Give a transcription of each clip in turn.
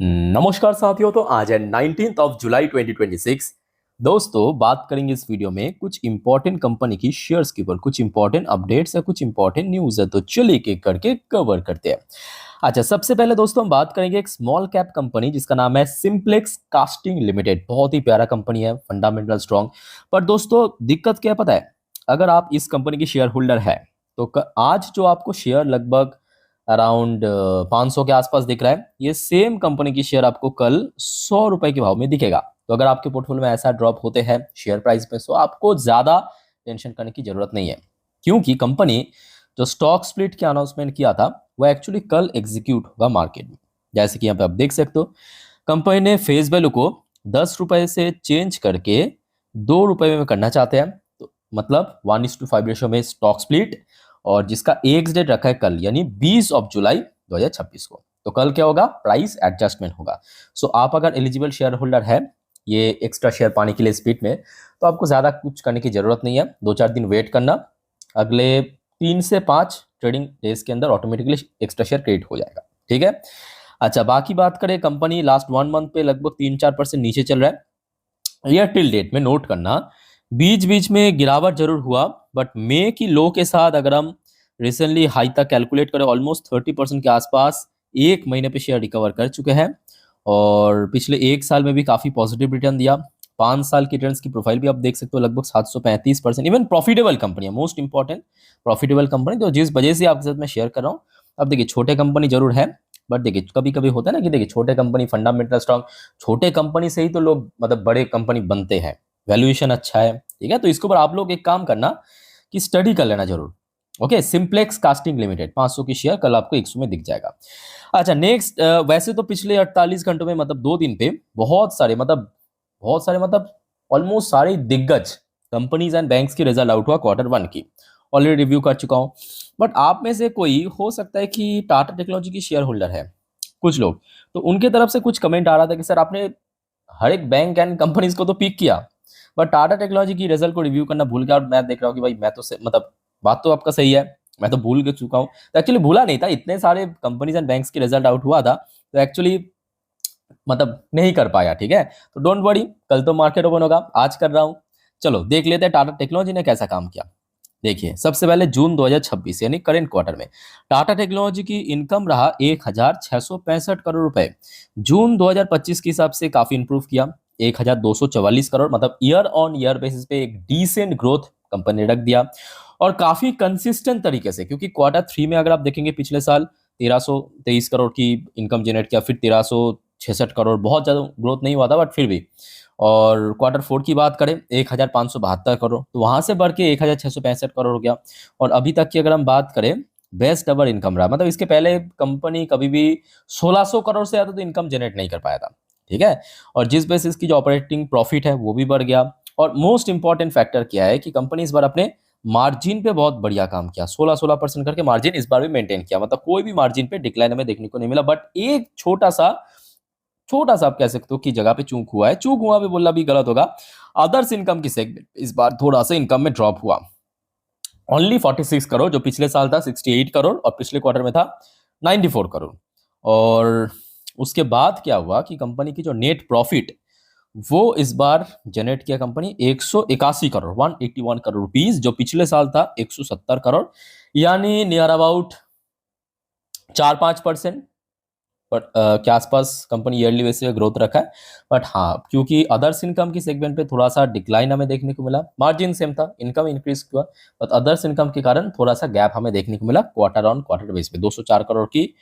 नमस्कार साथियों। तो आज है 19 जुलाई 2026। दोस्तों, बात करेंगे इस वीडियो में कुछ इंपॉर्टेंट कंपनी की शेयर्स के ऊपर, कुछ इंपॉर्टेंट अपडेट्स है, कुछ इंपॉर्टेंट न्यूज है। तो चलिए एक एक करके कवर करते हैं। अच्छा, सबसे पहले दोस्तों हम बात करेंगे एक स्मॉल कैप कंपनी जिसका नाम है सिंप्लेक्स कास्टिंग लिमिटेड। बहुत ही प्यारा कंपनी है, फंडामेंटल स्ट्रॉन्ग। पर दोस्तों दिक्कत क्या है पता है? अगर आप इस कंपनी की शेयर होल्डर है तो आज जो आपको शेयर लगभग अराउंड 500 के आसपास दिख रहा है, ये सेम कंपनी की शेयर आपको कल 100 रुपए के भाव में दिखेगा। तो अगर आपके पोर्टफोलियो में ऐसा ड्रॉप होते हैं शेयर प्राइस में, तो आपको ज्यादा टेंशन करने की जरूरत नहीं है, क्योंकि कंपनी जो स्टॉक स्प्लिट की अनाउंसमेंट किया था वो एक्चुअली कल एग्जीक्यूट होगा मार्केट में। जैसे कि यहाँ पे आप देख सकते हो, कंपनी ने फेस वैल्यू को 10 रुपए से चेंज करके 2 रुपए में करना चाहते हैं। तो मतलब 1:5 रेशियो में स्टॉक स्प्लिट, और जिसका एक्स डेट रखा है कल, यानी 20 जुलाई 2026 को। तो कल क्या होगा? प्राइस एडजस्टमेंट होगा। सो आप अगर एलिजिबल शेयर होल्डर है ये एक्स्ट्रा शेयर पाने के लिए स्पीड में, तो आपको ज़्यादा कुछ करने की ज़रूरत नहीं है। 2-4 दिन वेट करना, अगले 3 से 5 ट्रेडिंग डेज के अंदर ऑटोमेटिकली एक्स्ट्रा शेयर क्रिएट हो जाएगा। ठीक है। अच्छा, बाकी बात करें, कंपनी लास्ट 1 मंथ पे लगभग 3-4% नीचे चल रहा है। ईयर टिल डेट में नोट करना, बीच बीच में गिरावट जरूर हुआ, बट मे की लो के साथ अगर हम रिसेंटली हाई तक कैलकुलेट करें, ऑलमोस्ट 30% के आसपास एक महीने पे शेयर रिकवर कर चुके हैं। और पिछले 1 साल में भी काफी पॉजिटिव रिटर्न दिया। 5 साल की रिटर्न की प्रोफाइल भी आप देख सकते हो, लगभग 735%। इवन प्रॉफिटेबल कंपनी है, मोस्ट इंपॉर्टेंट प्रॉफिटेबल कंपनी, तो जिस वजह से आपके साथ मैं शेयर कर रहा हूँ। अब देखिए, छोटे कंपनी जरूर है, बट देखिए कभी कभी होता है ना कि देखिए छोटे कंपनी फंडामेंटल स्ट्रॉन्ग, छोटे कंपनी से ही तो लोग मतलब बड़े कंपनी बनते हैं, वैल्यूएशन अच्छा है। ठीक है, तो इसके ऊपर आप लोग एक काम करना कि स्टडी कर लेना जरूर। ओके, सिंप्लेक्स कास्टिंग लिमिटेड 500 की शेयर कल आपको 100 में दिख जाएगा। अच्छा, नेक्स्ट, वैसे तो पिछले 48 घंटों में मतलब 2 दिन पे बहुत सारे ऑलमोस्ट सारे दिग्गज कंपनीज एंड बैंक्स की रिजल्ट आउट हुआ Q1 की। ऑलरेडी रिव्यू कर चुका हूं। बट आप में से कोई हो सकता है कि टाटा टेक्नोलॉजी की शेयर होल्डर है कुछ लोग, तो उनके तरफ से कुछ कमेंट आ रहा था कि सर आपने हर एक बैंक एंड कंपनीज को तो पिक किया, बट टाटा टेक्नोलॉजी की रिजल्ट को रिव्यू करना भूल गया। और मैं देख रहा हूँ कि भाई मैं तो मतलब बात तो आपका सही है, मैं तो भूल के चुका हूँ। तो एक्चुअली भूला नहीं था, इतने सारे कंपनीज एंड बैंक्स की रिजल्ट आउट हुआ था, तो एक्चुअली मतलब नहीं कर पाया। ठीक है, तो डोंट वरी, कल तो मार्केट ओपन होगा, आज कर रहा हूँ। चलो देख लेते हैं टाटा टेक्नोलॉजी ने कैसा काम किया। देखिए, सबसे पहले जून 2026 यानी करंट क्वार्टर में टाटा टेक्नोलॉजी की इनकम रहा 1,665 करोड़ रुपए। जून 2025 के हिसाब से काफी इंप्रूव किया, 1,244 करोड़, मतलब ईयर ऑन ईयर बेसिस पे एक डिसेंट ग्रोथ कंपनी ने रख दिया। और काफी कंसिस्टेंट तरीके से, क्योंकि Q3 में अगर आप देखेंगे पिछले साल 1,323 करोड़ की इनकम जनरेट किया, फिर 1,366 करोड़, बहुत ज्यादा ग्रोथ नहीं हुआ था बट फिर भी। और Q4 की बात करें 1,572 करोड़, तो वहां से बढ़ के 1,665 करोड़ हो गया। और अभी तक की अगर हम बात करें, बेस्ट एवर इनकम रहा, मतलब इसके पहले कंपनी कभी भी 1,600 करोड़ से ज्यादा तो इनकम जनरेट नहीं कर पाया था। ठीक है, और जिस बेसिस की जो ऑपरेटिंग प्रॉफिट है वो भी बढ़ गया। और मोस्ट इंपॉर्टेंट फैक्टर क्या है कि कंपनी इस बार अपने मार्जिन पे बहुत बढ़िया काम किया, 16-16% करके मार्जिन इस बार भी मेंटेन किया, मतलब कोई भी मार्जिन पे डिक्लाइन हमें देखने को नहीं मिला। बट एक छोटा सा आप कह सकते हो कि जगह पे चूक हुआ है, चूक हुआ भी बोलना भी गलत होगा। अदर्स इनकम की सेगमेंट इस बार थोड़ा सा इनकम में ड्रॉप हुआ, ओनली 46 करोड़, जो पिछले साल था 68 करोड़ और पिछले क्वार्टर में था 94 करोड़। और उसके बाद क्या हुआ कि कंपनी की जो नेट प्रॉफिट वो इस बार जनरेट किया कंपनी 181 करोड़, 181 करोड़ रुपीज, जो पिछले साल था 170 करोड़, यानी नियर अबाउट 4-5% बट के आसपास कंपनी ईयरली बेसिस पे ग्रोथ रखा है। बट हाँ, क्योंकि अदर्स इनकम की सेगमेंट पे थोड़ा सा डिक्लाइन हमें देखने को मिला, मार्जिन सेम था, इनकम इंक्रीज हुआ, बट अदर्स इनकम के कारण थोड़ा सा गैप हमें देखने को मिला। Q1 बेस पे 204 करोड़ की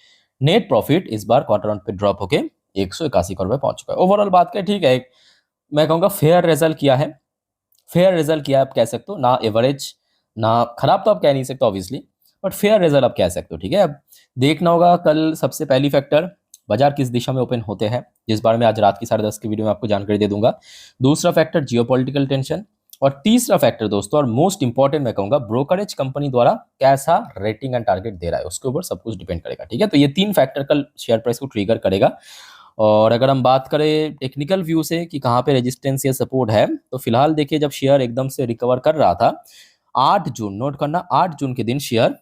नेट प्रॉफिट इस बार Q1 पे ड्रॉप होके 181 करोड़ पे पहुंच चुका है। ओवरऑल बात करें, ठीक है, मैं कहूँगा फेयर रिजल्ट किया है। फेयर रिजल्ट किया आप कह सकते हो, ना एवरेज ना खराब तो आप कह नहीं सकते ऑब्वियसली, बट फेयर रिजल्ट आप कह सकते हो। ठीक है, अब देखना होगा कल सबसे पहली फैक्टर बाजार किस दिशा में ओपन होते हैं, जिस बारे में आज रात की 10:30 की वीडियो में आपको जानकारी दे दूंगा। दूसरा फैक्टर जियोपॉलिटिकल टेंशन, और तीसरा फैक्टर दोस्तों और मोस्ट इंपॉर्टेंट मैं कहूंगा, ब्रोकरेज कंपनी द्वारा कैसा रेटिंग एंड टारगेट दे रहा है, उसके ऊपर सब कुछ डिपेंड करेगा। ठीक है, तो ये 3 फैक्टर कल शेयर प्राइस को ट्रिगर करेगा। और अगर हम बात करें टेक्निकल व्यू से कि कहाँ पे रेजिस्टेंस या सपोर्ट है, तो फिलहाल देखिए, जब शेयर एकदम से रिकवर कर रहा था 8 जून, नोट करना 8 जून के दिन शेयर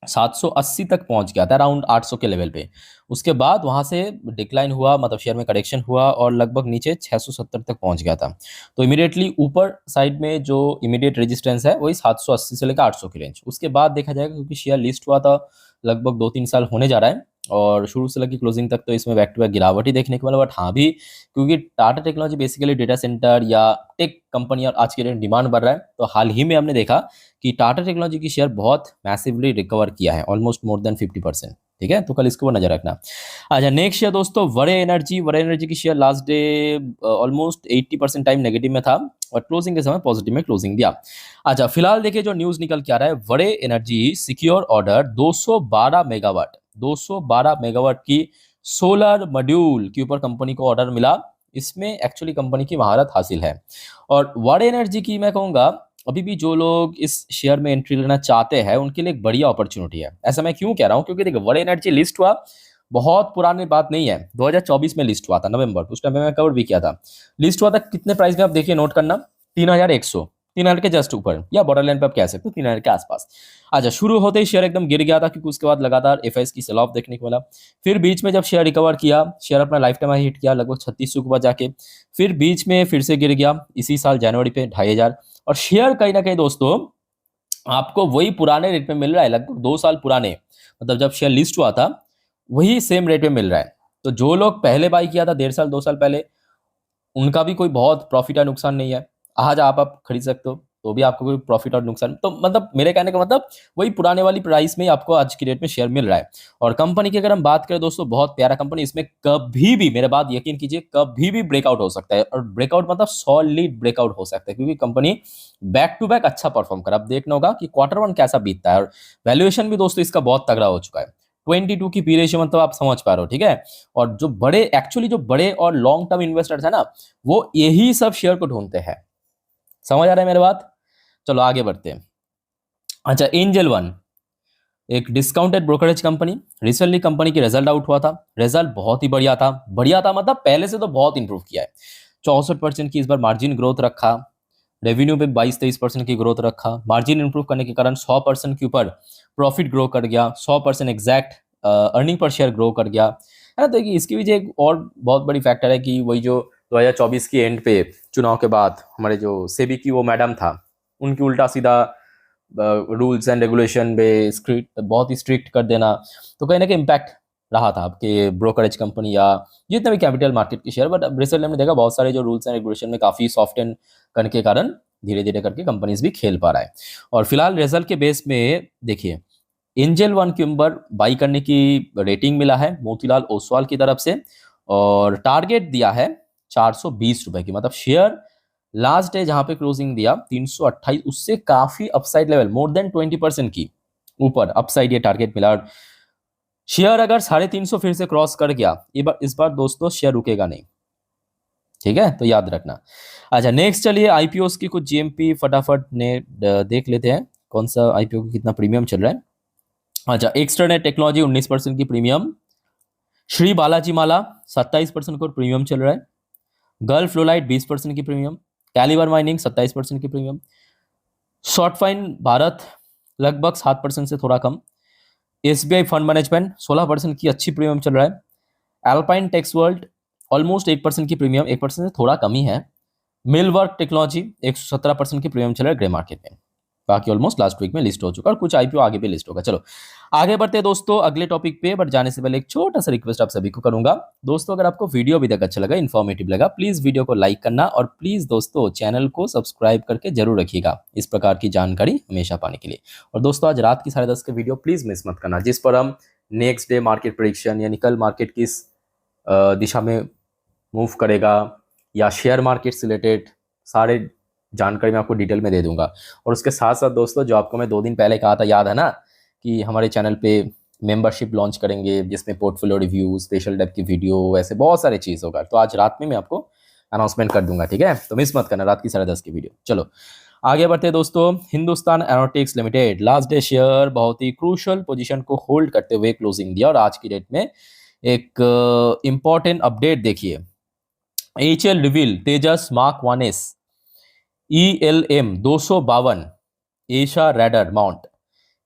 780 तक पहुंच गया था, अराउंड 800 के लेवल पे। उसके बाद वहां से डिक्लाइन हुआ, मतलब शेयर में करेक्शन हुआ और लगभग नीचे 670 तक पहुंच गया था। तो इमीडिएटली ऊपर साइड में जो इमीडिएट रेजिस्टेंस है वही 780 से लेकर 800 की रेंज। उसके बाद देखा जाएगा, क्योंकि शेयर लिस्ट हुआ था लगभग 2-3 साल होने जा रहा है और शुरू से लेकर क्लोजिंग तक तो इसमें बैक टू बैक गिरावट ही देखने को मिला। बट हाँ भी, क्योंकि Tata technology basically data centre या टेक कंपनी और आज के डेट डिमांड बढ़ रहा है, तो हाल ही में हमने देखा कि टाटा टेक्नोलॉजी की शेयर बहुत मैसिवली रिकवर किया है, ऑलमोस्ट मोर देन 50%। ठीक है, तो कल इसके ऊपर नजर रखना। अच्छा, नेक्स्ट शेयर दोस्तों वरे एनर्जी। वरे एनर्जी की share last day almost 80% time negative में था और क्लोजिंग के समय पॉजिटिव में क्लोजिंग दिया। अच्छा, फिलहाल देखिए जो न्यूज निकल के आ रहा है, वरे एनर्जी सिक्योर ऑर्डर 212 मेगावाट की सोलर मॉड्यूल के ऊपर कंपनी को ऑर्डर मिला। इसमें एक्चुअली कंपनी की महारत हासिल है। और वरे एनर्जी की मैं कहूंगा, अभी भी जो लोग इस शेयर में एंट्री लेना चाहते हैं उनके लिए एक बढ़िया अपॉर्चुनिटी है। ऐसा मैं क्यों कह रहा हूं, क्योंकि देखिए वरे एनर्जी लिस्ट हुआ बहुत पुरानी बात नहीं है, 2024 में लिस्ट हुआ था नवंबर, उस टाइम में मैं कवर भी किया था। लिस्ट हुआ था कितने प्राइस में, आप देखिए नोट करना, 3100, 3000 के जस्ट ऊपर या बॉर्डर लाइन पे आप कह सकते हो, 3000 के आसपास। अच्छा, शुरू होते ही शेयर एकदम गिर गया था, क्योंकि उसके बाद लगातार एफआईएस की सेल ऑफ देखने को मिला। फिर बीच में जब शेयर रिकवर किया, शेयर अपना लाइफ टाइम हिट किया लगभग 3600 के ऊपर जाके, फिर बीच में फिर से गिर गया इसी साल जनवरी पे 2500। और शेयर कहीं ना कहीं दोस्तों आपको वही पुराने रेट में मिल रहा है, लगभग 2 साल पुराने, मतलब जब शेयर लिस्ट हुआ था वही सेम रेट में मिल रहा है। तो जो लोग पहले बाई किया था 1.5 साल 2 साल पहले, उनका भी कोई बहुत प्रॉफिट या नुकसान नहीं है। आज आप खरीद सकते हो तो भी आपको कोई प्रॉफिट और नुकसान, तो मतलब मेरे कहने का मतलब वही पुराने वाली प्राइस में ही आपको आज की डेट में शेयर मिल रहा है। और कंपनी की अगर हम बात करें दोस्तों, बहुत प्यारा कंपनी, इसमें कभी भी, मेरे बात यकीन कीजिए, कभी भी ब्रेकआउट हो सकता है। और ब्रेकआउट मतलब सॉलिड ब्रेकआउट हो सकता है, क्योंकि कंपनी बैक टू बैक अच्छा परफॉर्म कर, अब देखना होगा कि Q1 कैसा बीतता है। और वैल्यूएशन भी दोस्तों इसका बहुत तगड़ा हो चुका है, 22 की पी रेशियो, मतलब आप समझ पा रहे हो। ठीक है, और जो बड़े, एक्चुअली जो बड़े और लॉन्ग टर्म इन्वेस्टर्स है ना, वो यही सब शेयर को ढूंढते हैं। समझ आ रहा है मेरी बात? चलो आगे बढ़ते हैं। अच्छा, एंजल वन एक discounted brokerage company, recently company की रिजल्ट आउट हुआ था। रिजल्ट बहुत ही बढ़िया था, बढ़िया था मतलब पहले से तो बहुत इंप्रूव किया है। 64% की इस बार मार्जिन ग्रोथ रखा, रेवेन्यू पे 22-23% की ग्रोथ रखा। मार्जिन इंप्रूव करने के कारण 100% के ऊपर प्रॉफिट ग्रो कर गया, 100% exact earning per share grow कर गया, है ना। तो इसकी वजह एक और बहुत बड़ी फैक्टर है कि वही जो 2024 के एंड पे चुनाव के बाद हमारे जो सेबी की वो मैडम था, उनकी उल्टा सीधा रूल्स एंड रेगुलेशन पे स्ट्रिक्ट, बहुत ही स्ट्रिक्ट कर देना, तो कहीं ना कहीं इम्पैक्ट रहा था आपके ब्रोकरेज कंपनी या जितने भी कैपिटल मार्केट के शेयर। बट अब रिसेंटली हमने देखा बहुत सारे जो रूल्स एंड रेगुलेशन में काफ़ी सॉफ्ट एंड करने के कारण धीरे धीरे करके कंपनीज भी खेल पा रहा है। और फिलहाल रिजल्ट के बेस में देखिए, एंजल वन के ऊपर बाई करने की रेटिंग मिला है मोतीलाल ओसवाल की तरफ से, और टारगेट दिया है 420 रुपए की। मतलब शेयर लास्ट डे जहां पे क्लोजिंग दिया 328, उससे काफी अपसाइड लेवल, मोर देन 20% की ऊपर अपसाइड ये टारगेट मिला। और शेयर अगर 350 फिर से क्रॉस कर गया, इस बार दोस्तों शेयर रुकेगा नहीं। ठीक है, तो याद रखना। अच्छा, नेक्स्ट चलिए आईपीओ की कुछ जीएमपी फटाफट ने देख लेते हैं, कौन सा आईपीओ की कितना प्रीमियम चल रहा है। अच्छा, एक्सटर्नेट टेक्नोलॉजी 19% की प्रीमियम, श्री बालाजी माला 27% का प्रीमियम चल रहा है, गल्फ फ्लोराइड 20% की प्रीमियम, कैलिबर माइनिंग 27% की प्रीमियम, शॉर्ट फाइन भारत लगभग 7% से थोड़ा कम, एसबीआई फंड मैनेजमेंट 16% की अच्छी प्रीमियम चल रहा है, एल्पाइन टेक्स वर्ल्ड ऑलमोस्ट 1% की प्रीमियम, 1% से थोड़ा कम ही है, मिलवर्क टेक्नोलॉजी 117% की प्रीमियम चल रहा है ग्रे मार्केट में। बाकी ऑलमोस्ट लास्ट वीक में लिस्ट हो चुका है और कुछ आईपीओ आगे भी लिस्ट होगा। चलो आगे बढ़ते हैं दोस्तों अगले टॉपिक पे, बट जाने से पहले एक छोटा सा रिक्वेस्ट आप सभी को करूंगा। दोस्तों अगर आपको वीडियो अभी तक अच्छा लगा, इन्फॉर्मेटिव लगा, प्लीज वीडियो को लाइक करना और प्लीज दोस्तों चैनल को सब्सक्राइब करके जरूर रखिएगा इस प्रकार की जानकारी हमेशा पाने के लिए। और दोस्तों आज रात की 10:30 के वीडियो प्लीज मिस मत करना, जिस पर हम नेक्स्ट डे मार्केट प्रेडिक्शन, यानी कल मार्केट किस दिशा में मूव करेगा या शेयर मार्केट से रिलेटेड सारे जानकारी मैं आपको डिटेल में दे दूंगा। और उसके साथ साथ दोस्तों जो आपको मैं 2 दिन पहले कहा था, याद है ना, कि हमारे चैनल पे मेंबरशिप लॉन्च करेंगे जिसमें पोर्टफोलियो रिव्यू, स्पेशल टाइप की वीडियो, ऐसे बहुत सारे चीज़ होगा। तो आज रात में मैं आपको अनाउंसमेंट कर दूंगा, ठीक है, तो मिस मत करना रात की 10:30 की वीडियो। चलो आगे बढ़ते हैं दोस्तों। Hindustan aeronautics limited last day share बहुत ही क्रूशल पोजीशन को होल्ड करते हुए क्लोजिंग दिया और आज की डेट में एक इंपॉर्टेंट अपडेट देखिए। HL reveal Tejas mark 1S ELM 252 Esha radar mount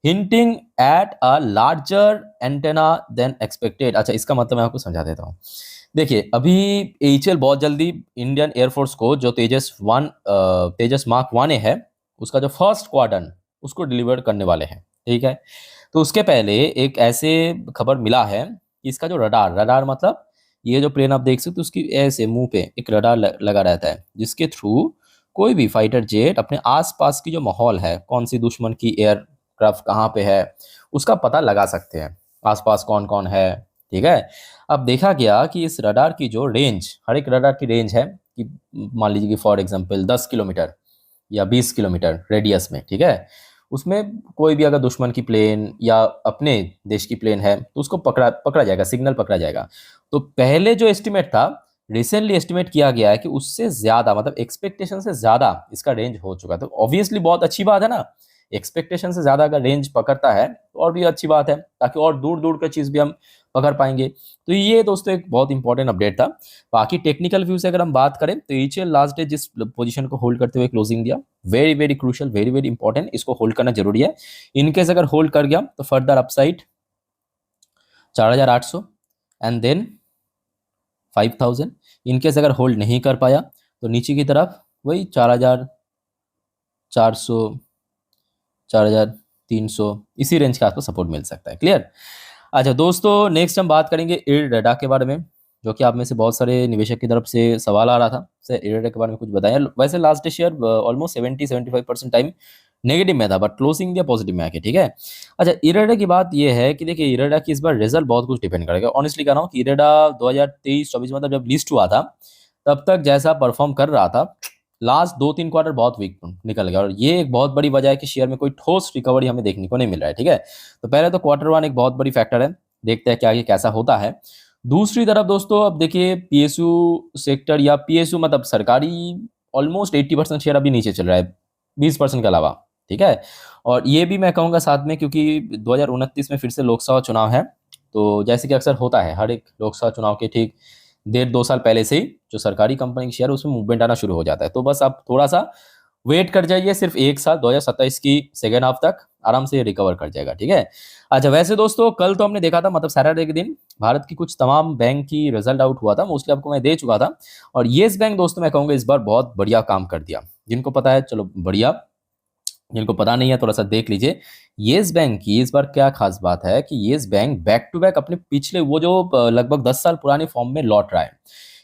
hinting at a larger antenna then expected. अच्छा, इसका मतलब मैं आपको समझा देता हूँ। देखिए, अभी एचएल बहुत जल्दी इंडियन एयरफोर्स को जो तेजस मार्क 1 है, उसका जो फर्स्ट क्वाड्रन उसको डिलीवर करने वाले हैं। ठीक है, तो उसके पहले एक ऐसे खबर मिला है कि इसका जो रडार रडार मतलब ये जो प्लेन आप देख सकते हो उसकी ऐसे मुंह पे एक रडार लगा रहता है, जिसके थ्रू कोई भी फाइटर जेट अपने आसपास की जो माहौल है, कौन सी दुश्मन की एयरक्राफ्ट कहाँ पे है, उसका पता लगा सकते हैं, आसपास कौन कौन है। ठीक है, अब देखा गया कि इस रडार की जो रेंज, हर एक रडार की रेंज है कि मान लीजिए कि फॉर एग्जांपल 10 किलोमीटर या 20 किलोमीटर रेडियस में। ठीक है, उसमें कोई भी अगर दुश्मन की प्लेन या अपने देश की प्लेन है तो उसको पकड़ा पकड़ा जाएगा, सिग्नल पकड़ा जाएगा। तो पहले जो एस्टिमेट था, रिसेंटली एस्टिमेट किया गया है कि उससे ज्यादा, मतलब एक्सपेक्टेशन से ज्यादा इसका रेंज हो चुका है। तो ऑब्वियसली बहुत अच्छी बात है ना, एक्सपेक्टेशन से ज्यादा अगर रेंज पकड़ता है तो और भी अच्छी बात है, ताकि और दूर दूर का चीज भी हम पकड़ पाएंगे। तो ये दोस्तों एक बहुत इंपॉर्टेंट अपडेट था। बाकी टेक्निकल व्यू से अगर हम बात करें तो एचएल लास्ट डे जिस पोजीशन को होल्ड करते हुए क्लोजिंग दिया, very very crucial, very very important, इसको होल्ड करना जरूरी है। इनकेस अगर होल्ड कर गया तो further upside 4800 and then 5000। In case अगर होल्ड नहीं कर पाया तो नीचे की तरफ वही 4400, 4300, इसी रेंज के आसपास सपोर्ट मिल सकता है। क्लियर। अच्छा दोस्तों, नेक्स्ट हम बात करेंगे इरडाटा के बारे में, जो कि आप में से बहुत सारे निवेशक की तरफ से सवाल आ रहा था, सर इरडाटा के बारे में कुछ बताएं। वैसे last share almost 70-75% time negative में था, बट क्लोजिंग दिया पॉजिटिव में आके। ठीक है, अच्छा इरडा की बात ये है कि देखिए इरडा की इस बार रिजल्ट बहुत कुछ डिपेंड करेगा। ऑनेस्टली कह रहा हूँ कि इरडा 2023-24 मतलब जब लिस्ट हुआ था तब तक जैसा परफॉर्म कर रहा था, लास्ट 2-3 क्वार्टर बहुत वीक निकल गया, और ये एक बहुत बड़ी वजह है कि शेयर में कोई ठोस रिकवरी हमें देखने को नहीं मिल रहा है। ठीक है, तो पहले तो क्वार्टर 1 एक बहुत बड़ी फैक्टर है, देखते हैं कि आगे कैसा होता है। दूसरी तरफ दोस्तों, अब देखिए पीएसयू सेक्टर या पीएसयू मतलब सरकारी, ऑलमोस्ट 80% शेयर अभी नीचे चल रहा है, 20% के अलावा। ठीक है, और ये भी मैं कहूँगा साथ में, क्योंकि 2029 में फिर से लोकसभा चुनाव है, तो जैसे कि अक्सर होता है हर एक लोकसभा चुनाव के ठीक 1.5-2 साल पहले से ही जो सरकारी कंपनी की शेयर उसमें मूवमेंट आना शुरू हो जाता है। तो बस आप थोड़ा सा वेट कर जाइए, सिर्फ 1 साल 2027 की सेकेंड हाफ तक आराम से रिकवर कर जाएगा। ठीक है, अच्छा वैसे दोस्तों कल तो हमने देखा था, मतलब सैटरडे के दिन भारत की कुछ तमाम बैंक की रिजल्ट आउट हुआ था, मोस्टली आपको मैं दे चुका था। और येस बैंक दोस्तों मैं कहूँगा इस बार बहुत बढ़िया काम कर दिया। जिनको पता है चलो बढ़िया, जिनको पता नहीं है थोड़ा सा देख लीजिए। येस बैंक की इस बार क्या खास बात है कि Yes Bank back to back अपने पिछले वो जो लगभग 10 साल पुराने फॉर्म में लौट रहा है।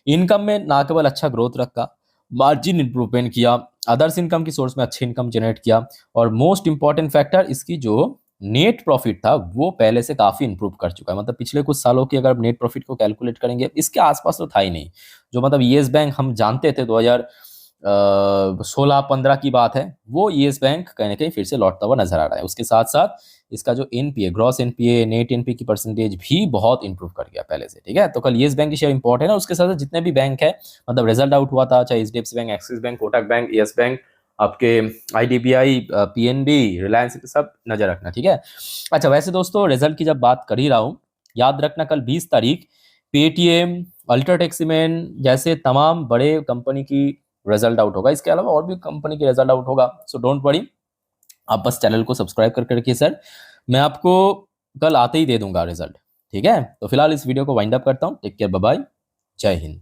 इनकम में ना केवल अच्छा ग्रोथ रखा, मार्जिन इंप्रूवमेंट किया, अदर्स इनकम की सोर्स में अच्छी इनकम जनरेट किया, और मोस्ट इंपॉर्टेंट फैक्टर इसकी जो नेट प्रॉफिट था वो पहले से काफी इंप्रूव कर चुका है। मतलब पिछले कुछ सालों की अगर नेट प्रॉफिट को कैलकुलेट करेंगे, इसके आसपास तो था ही नहीं। जो मतलब येस बैंक हम जानते थे 2016-15 की बात है, वो येस बैंक कहीं ना कहीं फिर से लौटता हुआ नजर आ रहा है। उसके साथ साथ इसका जो NPA, gross NPA, net NPA की परसेंटेज भी बहुत इंप्रूव कर गया पहले से। ठीक है, तो कल येस बैंक की शेयर इंपॉर्टेंट है। उसके साथ साथ जितने भी बैंक है, मतलब रिजल्ट आउट हुआ था, चाहे HDFC bank, axis bank, Kotak bank, yes bank, आपके आईडीबीआई, पीएनबी, रिलायंस, सब नजर रखना। ठीक है, अच्छा वैसे दोस्तों रिजल्ट की जब बात कर ही रहा हूँ, याद रखना कल 20 तारीख पेटीएम, अल्ट्राटेक सीमेंट जैसे तमाम बड़े कंपनी की रिजल्ट आउट होगा। इसके अलावा और भी कंपनी की रिजल्ट आउट होगा, सो डोंट वरी, आप बस चैनल को सब्सक्राइब करके रखिए सर, मैं आपको कल आते ही दे दूंगा रिजल्ट। ठीक है, तो फिलहाल इस वीडियो को वाइंड अप करता हूँ। टेक केयर, बाय बाय, जय हिंद।